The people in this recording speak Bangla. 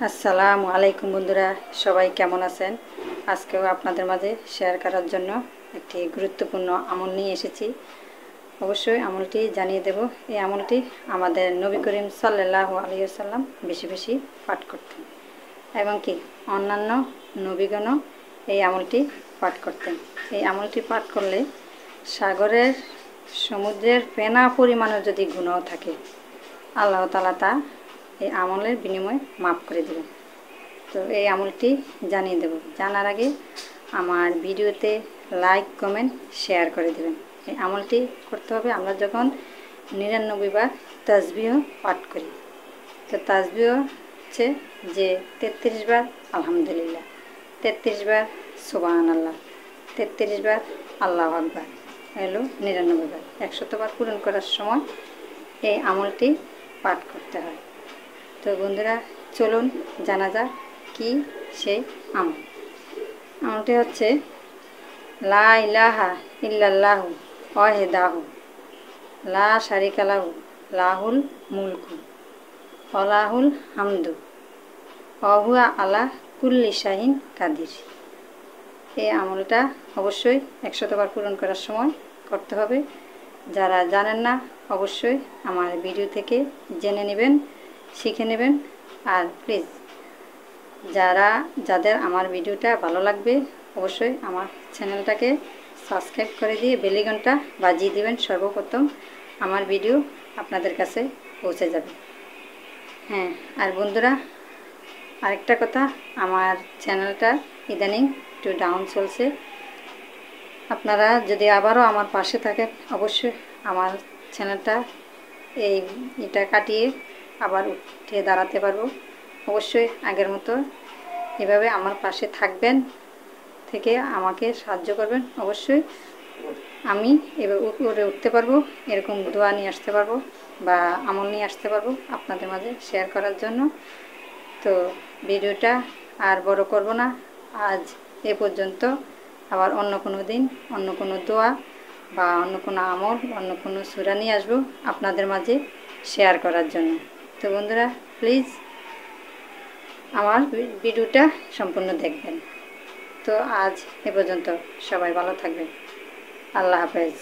আসসালামু আলাইকুম বন্ধুরা, সবাই কেমন আছেন? আজকেও আপনাদের মাঝে শেয়ার করার জন্য একটি গুরুত্বপূর্ণ আমল নিয়ে এসেছি। অবশ্যই আমলটি জানিয়ে দেব। এই আমলটি আমাদের নবী করিম সাল্লাল্লাহু আলাইহি ওয়াসাল্লাম বেশি বেশি পাঠ করতেন এবং কি অন্যান্য নবীগণও এই আমলটি পাঠ করতেন। এই আমলটি পাঠ করলে সাগরের সমুদ্রের ফেনা পরিমাণের যদি গুনাহ থাকে, আল্লাহ তাআলা তা এই আমলের বিনিময়ে মাফ করে দেবেন। তো এই আমলটি জানিয়ে দেব। জানার আগে আমার ভিডিওতে লাইক, কমেন্ট, শেয়ার করে দেবেন। এই আমলটি করতে হবে আমরা যখন 99 বার তাসবিহ পাঠ করি। তো তাসবিহ হচ্ছে যে 33 বার আলহামদুলিল্লাহ, 33 বার সুবহানাল্লাহ, 33 বার আল্লাহু আকবার, হলো 99 বার। 100 বার পূরণ করার সময় এই আমলটি পাঠ করতে হয়। তো বন্ধুরা, চলুন জানা যাক কি সেই আমল। আমলটি হচ্ছে লা ইলাহা ইল্লাল্লাহু ওয়াহদাহু লা শারিকা লাহু লাহুল মুলকু ওয়া লাহুল হামদু ওয়া হুয়া আলা কুল্লি শাইইন কাদির। এই আমলটা অবশ্যই 100 বার পূরণ করার সময় করতে হবে। যারা জানেন না অবশ্যই আমার ভিডিও থেকে জেনে নেবেন, শিখে নেবেন। আর প্লিজ যাদের আমার ভিডিওটা ভালো লাগবে অবশ্যই আমার চ্যানেলটাকে সাবস্ক্রাইব করে দিয়ে বেল আইকনটা বাজিয়ে দিবেন। সর্বপ্রথম আমার ভিডিও আপনাদের কাছে পৌঁছে যাবে। হ্যাঁ, আর বন্ধুরা আরেকটা কথা, আমার চ্যানেলটা ইদানিং একটু ডাউন চলছে। আপনারা যদি আবারও আমার পাশে থাকেন অবশ্যই আমার চ্যানেলটা এটা কাটিয়ে আবার উঠে দাঁড়াতে পারবো। অবশ্যই আগের মতো এভাবে আমার পাশে থাকবেন, থেকে আমাকে সাহায্য করবেন। অবশ্যই আমি এবার উপরে উঠতে পারবো, এরকম দোয়া নিয়ে আসতে পারবো বা আমল নিয়ে আসতে পারবো আপনাদের মাঝে শেয়ার করার জন্য। তো ভিডিওটা আর বড় করব না, আজ এ পর্যন্ত। আবার অন্য কোনো দিন অন্য কোনো দোয়া বা অন্য কোনো আমল, অন্য কোনো সূরা নিয়ে আসবো আপনাদের মাঝে শেয়ার করার জন্য। তো বন্ধুরা প্লিজ আমার ভিডিওটা সম্পূর্ণ দেখবেন। তো আজ এ পর্যন্ত, সবাই ভালো থাকবেন। আল্লাহ হাফেজ।